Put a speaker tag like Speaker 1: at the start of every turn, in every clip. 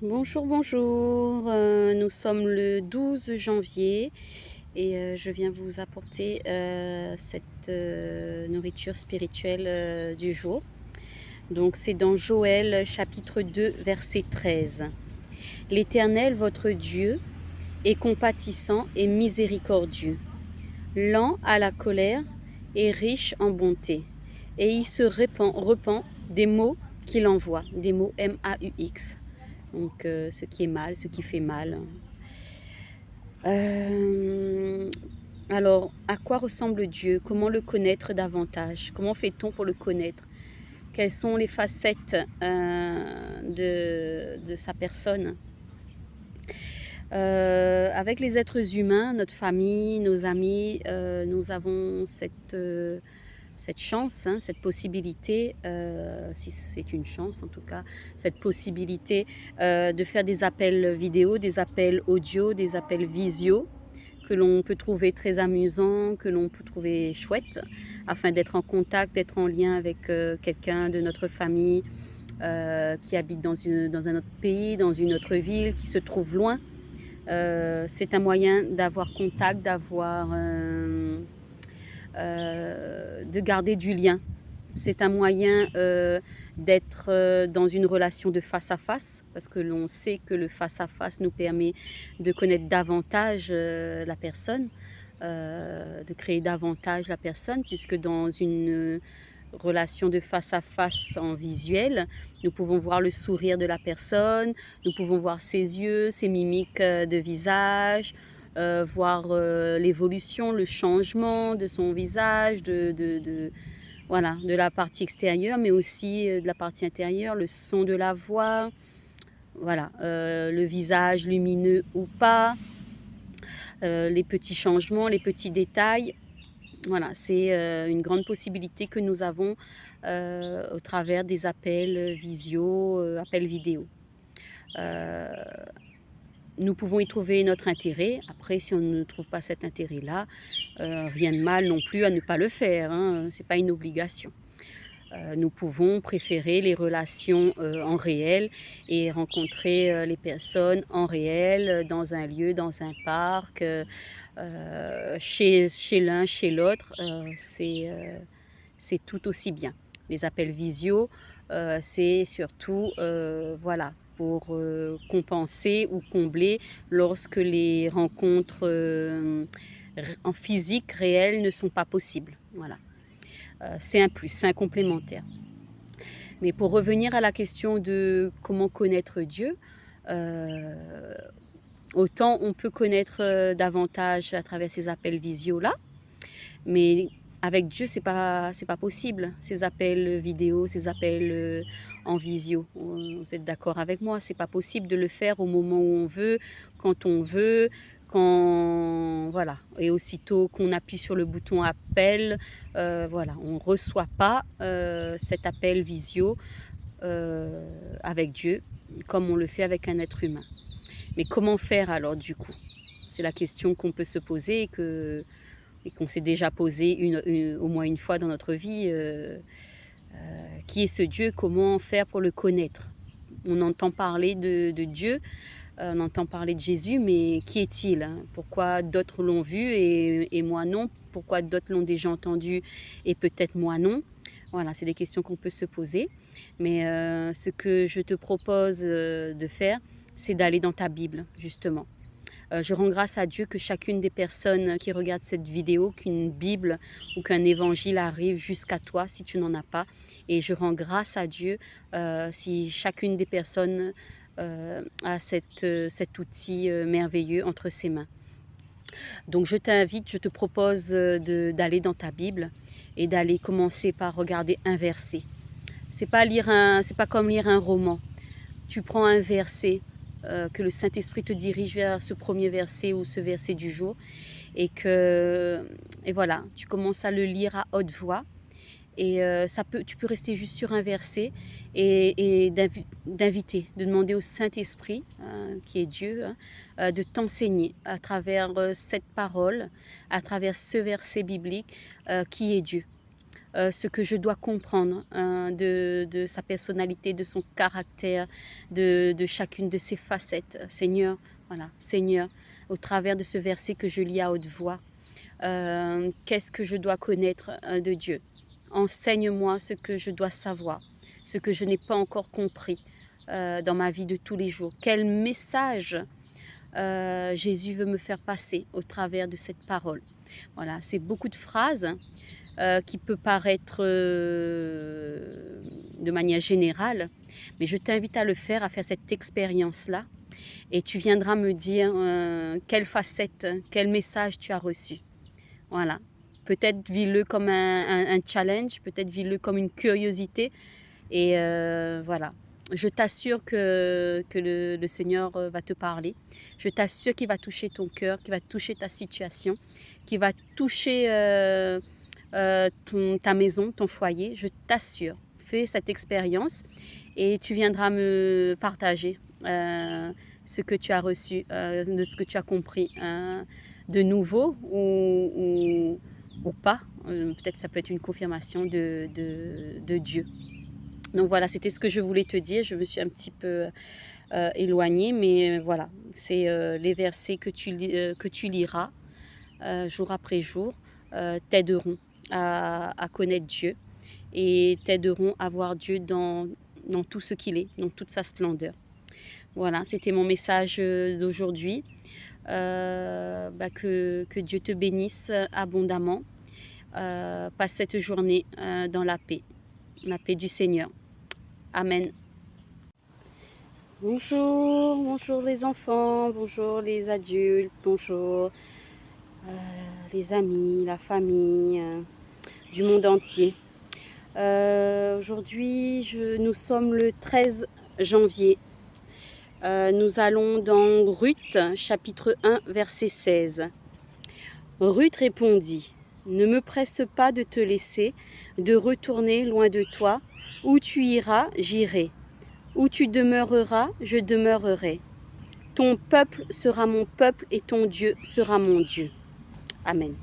Speaker 1: Bonjour, bonjour. Nous sommes le 12 janvier et je viens vous apporter cette nourriture spirituelle du jour. Donc c'est dans Joël chapitre 2 verset 13. L'Éternel votre Dieu est compatissant et miséricordieux, lent à la colère et riche en bonté. Et il se repent des maux qu'il envoie, des mots MAUX. Donc ce qui est mal, ce qui fait mal. Euh, alors, à quoi ressemble Dieu? Comment le connaître davantage? Comment fait-on pour le connaître? Quelles sont les facettes de sa personne? Avec les êtres humains, notre famille, nos amis, nous avons cette chance, hein, cette possibilité, si c'est une chance en tout cas, cette possibilité de faire des appels vidéo, des appels audio, des appels visio que l'on peut trouver très amusants, que l'on peut trouver chouettes, afin d'être en contact, d'être en lien avec quelqu'un de notre famille qui habite dans un autre pays, dans une autre ville, qui se trouve loin. C'est un moyen d'avoir contact, de garder du lien. C'est un moyen d'être dans une relation de face à face, parce que l'on sait que le face à face nous permet de connaître davantage la personne, de créer davantage la personne, puisque dans une relation de face à face en visuel, nous pouvons voir le sourire de la personne, nous pouvons voir ses yeux, ses mimiques de visage, voir l'évolution, le changement de son visage, voilà, de la partie extérieure, mais aussi de la partie intérieure, le son de la voix, voilà, le visage lumineux ou pas, les petits changements, les petits détails. Voilà, c'est une grande possibilité que nous avons au travers des appels visio, appels vidéo. Euh, Nous pouvons y trouver notre intérêt. Après, si on ne trouve pas cet intérêt-là, rien de mal non plus à ne pas le faire, hein. Ce n'est pas une obligation. Nous pouvons préférer les relations en réel et rencontrer les personnes en réel, dans un lieu, dans un parc, chez l'un, chez l'autre. C'est tout aussi bien. Les appels visio, c'est surtout voilà, pour compenser ou combler lorsque les rencontres en physique réelles ne sont pas possibles. Voilà. C'est un plus, c'est un complémentaire. Mais pour revenir à la question de comment connaître Dieu, euh, autant on peut connaître davantage à travers ces appels visio-là, mais avec Dieu, c'est pas possible. Ces appels vidéo, ces appels en visio. Vous êtes d'accord avec moi? C'est pas possible de le faire au moment où on veut, quand voilà. Et aussitôt qu'on appuie sur le bouton appel, voilà, on ne reçoit pas cet appel visio avec Dieu comme on le fait avec un être humain. Mais comment faire alors du coup? C'est la question qu'on peut se poser et qu'on s'est déjà posé au moins une fois dans notre vie. Qui est ce Dieu? Comment faire pour le connaître? On entend parler de Dieu, on entend parler de Jésus, mais qui est-il, hein? Pourquoi d'autres l'ont vu et moi non? Pourquoi d'autres l'ont déjà entendu et peut-être moi non? Voilà, c'est des questions qu'on peut se poser. Mais ce que je te propose de faire, c'est d'aller dans ta Bible, justement. Je rends grâce à Dieu que chacune des personnes qui regardent cette vidéo, qu'une Bible ou qu'un évangile arrive jusqu'à toi si tu n'en as pas. Et je rends grâce à Dieu si chacune des personnes a cet outil merveilleux entre ses mains. Donc je t'invite, je te propose d'aller dans ta Bible et d'aller commencer par regarder un verset. C'est pas comme lire un roman. Tu prends un verset, que le Saint-Esprit te dirige vers ce premier verset ou ce verset du jour et voilà, tu commences à le lire à haute voix et tu peux rester juste sur un verset et d'inviter, de demander au Saint-Esprit, qui est Dieu, hein, de t'enseigner à travers cette parole, à travers ce verset biblique, qui est Dieu. ce que je dois comprendre de sa personnalité, de son caractère, de chacune de ses facettes. Seigneur, voilà, Seigneur, au travers de ce verset que je lis à haute voix, qu'est-ce que je dois connaître de Dieu? Enseigne-moi ce que je dois savoir, ce que je n'ai pas encore compris dans ma vie de tous les jours. Quel message Jésus veut me faire passer au travers de cette parole? Voilà, c'est beaucoup de phrases qui peut paraître de manière générale, mais je t'invite à le faire, à faire cette expérience-là, et tu viendras me dire quelle facette, quel message tu as reçu. Voilà. Peut-être vis-le comme un challenge, peut-être vis-le comme une curiosité. Et voilà. Je t'assure que le Seigneur va te parler. Je t'assure qu'il va toucher ton cœur, qu'il va toucher ta situation, qu'il va toucher ta maison, ton foyer. Je t'assure. Fais cette expérience et tu viendras me partager ce que tu as reçu, de ce que tu as compris de nouveau ou pas. Peut-être ça peut être une confirmation de Dieu. Donc voilà, c'était ce que je voulais te dire. Je me suis un petit peu éloignée, mais voilà, c'est les versets que tu liras jour après jour t'aideront à connaître Dieu et t'aideront à voir Dieu dans tout ce qu'il est, dans toute sa splendeur. Voilà, c'était mon message d'aujourd'hui. Que Dieu te bénisse abondamment. Passe cette journée dans la paix du Seigneur. Amen. Bonjour, bonjour les enfants, bonjour les adultes, bonjour les amis, la famille du monde entier. Aujourd'hui, nous sommes le 13 janvier. Nous allons dans Ruth, chapitre 1, verset 16. Ruth répondit, « Ne me presse pas de te laisser, de retourner loin de toi. Où tu iras, j'irai. Où tu demeureras, je demeurerai. Ton peuple sera mon peuple et ton Dieu sera mon Dieu. » Amen.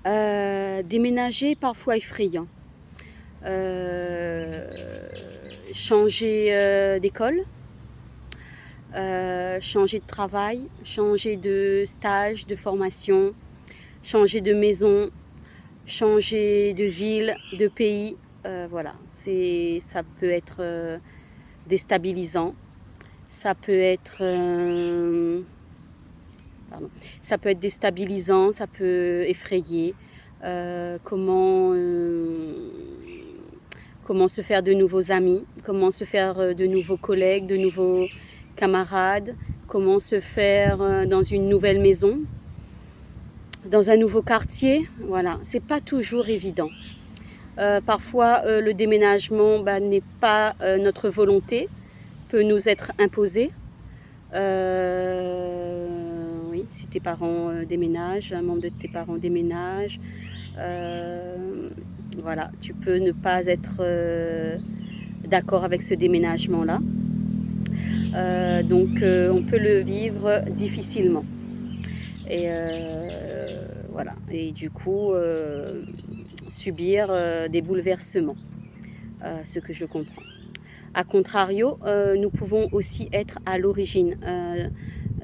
Speaker 1: Déménager est parfois effrayant. Changer d'école, changer de travail, changer de stage, de formation, changer de maison, changer de ville, de pays. Voilà, ça peut être déstabilisant, ça peut être déstabilisant, ça peut effrayer. Comment se faire de nouveaux amis, comment se faire de nouveaux collègues, de nouveaux camarades, comment se faire dans une nouvelle maison, dans un nouveau quartier. Voilà, c'est pas toujours évident. Parfois, le déménagement n'est pas notre volonté, peut nous être imposé. Oui, si tes parents déménagent, un membre de tes parents déménage, voilà, tu peux ne pas être d'accord avec ce déménagement-là. Donc, on peut le vivre difficilement. Et voilà, et du coup, subir des bouleversements, ce que je comprends. A contrario, nous pouvons aussi être à l'origine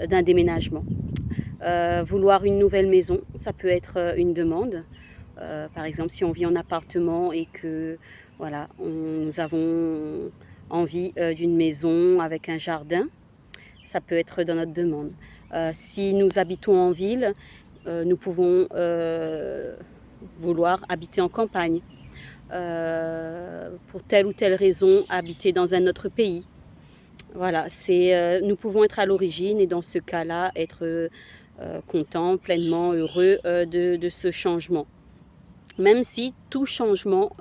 Speaker 1: d'un déménagement. Vouloir une nouvelle maison, ça peut être une demande. Par exemple, si on vit en appartement et que voilà, nous avons envie d'une maison avec un jardin, ça peut être dans notre demande. Si nous habitons en ville, nous pouvons vouloir habiter en campagne. Pour telle ou telle raison, habiter dans un autre pays. Voilà, nous pouvons être à l'origine et dans ce cas-là, être contents, pleinement heureux de ce changement. Même si tout changement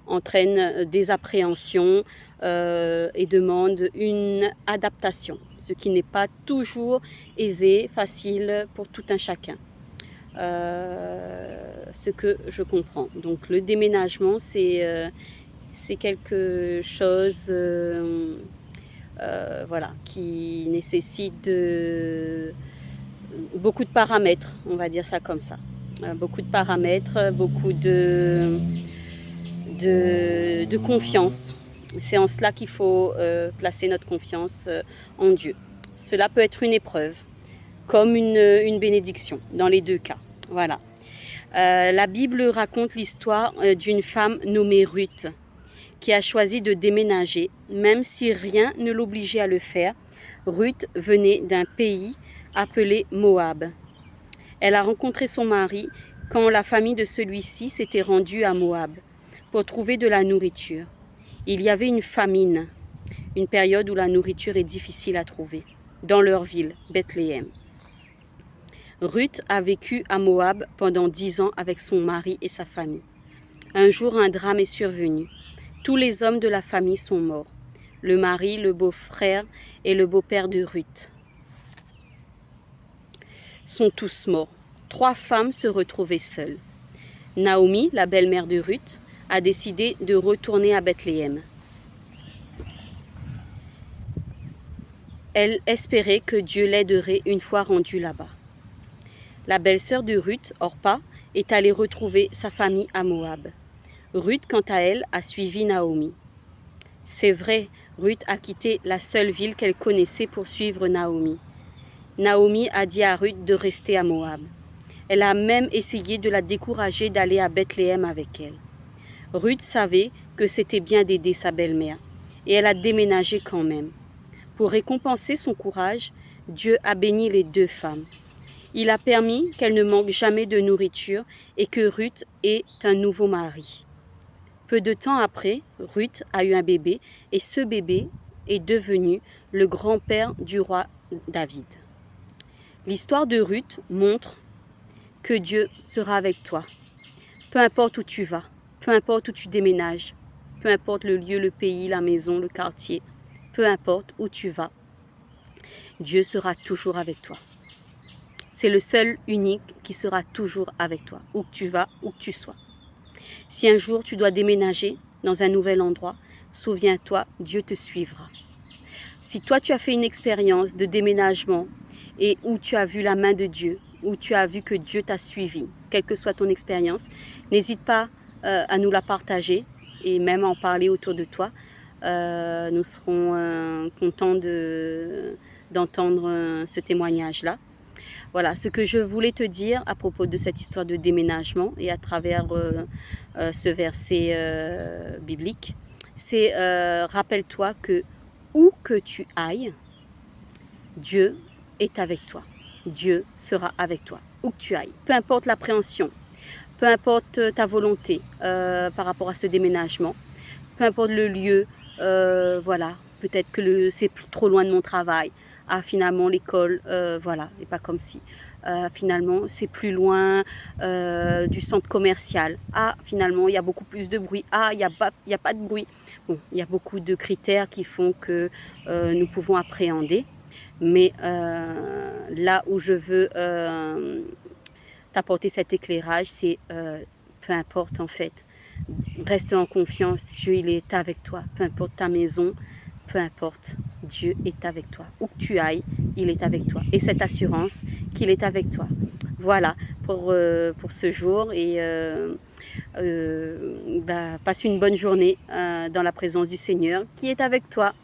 Speaker 1: entraîne des appréhensions et demande une adaptation, ce qui n'est pas toujours aisé, facile pour tout un chacun. Ce que je comprends. Donc le déménagement, c'est quelque chose voilà, qui nécessite beaucoup de paramètres, on va dire ça comme ça. beaucoup de paramètres, beaucoup de confiance. C'est en cela qu'il faut placer notre confiance en Dieu. Cela peut être une épreuve, comme une bénédiction, dans les deux cas. Voilà. La Bible raconte l'histoire d'une femme nommée Ruth, qui a choisi de déménager, même si rien ne l'obligeait à le faire. Ruth venait d'un pays appelé Moab. Elle a rencontré son mari quand la famille de celui-ci s'était rendue à Moab pour trouver de la nourriture. Il y avait une famine, une période où la nourriture est difficile à trouver, dans leur ville, Bethléem. Ruth a vécu à Moab pendant 10 ans avec son mari et sa famille. Un jour, un drame est survenu. Tous les hommes de la famille sont morts. Le mari, le beau-frère et le beau-père de Ruth sont tous morts. 3 femmes se retrouvaient seules. Naomi, la belle-mère de Ruth, a décidé de retourner à Bethléem. Elle espérait que Dieu l'aiderait une fois rendue là-bas. La belle-sœur de Ruth, Orpa, est allée retrouver sa famille à Moab. Ruth, quant à elle, a suivi Naomi. C'est vrai, Ruth a quitté la seule ville qu'elle connaissait pour suivre Naomi. Naomi a dit à Ruth de rester à Moab. Elle a même essayé de la décourager d'aller à Bethléem avec elle. Ruth savait que c'était bien d'aider sa belle-mère, et elle a déménagé quand même. Pour récompenser son courage, Dieu a béni les 2 femmes. Il a permis qu'elles ne manquent jamais de nourriture et que Ruth ait un nouveau mari. Peu de temps après, Ruth a eu un bébé et ce bébé est devenu le grand-père du roi David. L'histoire de Ruth montre que Dieu sera avec toi. Peu importe où tu vas, peu importe où tu déménages, peu importe le lieu, le pays, la maison, le quartier, peu importe où tu vas, Dieu sera toujours avec toi. C'est le seul, unique qui sera toujours avec toi, où que tu vas, où que tu sois. Si un jour tu dois déménager dans un nouvel endroit, souviens-toi, Dieu te suivra. Si toi tu as fait une expérience de déménagement et où tu as vu la main de Dieu, où tu as vu que Dieu t'a suivi, quelle que soit ton expérience, n'hésite pas à nous la partager et même à en parler autour de toi. Nous serons contents d'entendre ce témoignage-là. Voilà, ce que je voulais te dire à propos de cette histoire de déménagement et à travers ce verset biblique, c'est rappelle-toi que où que tu ailles, Dieu est avec toi. Dieu sera avec toi, où que tu ailles. Peu importe l'appréhension, peu importe ta volonté par rapport à ce déménagement, peu importe le lieu, voilà, peut-être que c'est trop loin de mon travail. Ah, finalement, l'école, voilà, et pas comme si. Finalement, c'est plus loin du centre commercial. Ah, finalement, il y a beaucoup plus de bruit. Ah, il y a pas de bruit. Bon, il y a beaucoup de critères qui font que nous pouvons appréhender. Mais là où je veux t'apporter cet éclairage, c'est peu importe en fait. Reste en confiance, Dieu il est avec toi. Peu importe ta maison, peu importe, Dieu est avec toi. Où que tu ailles, il est avec toi. Et cette assurance qu'il est avec toi. Voilà pour ce jour et passe une bonne journée dans la présence du Seigneur qui est avec toi.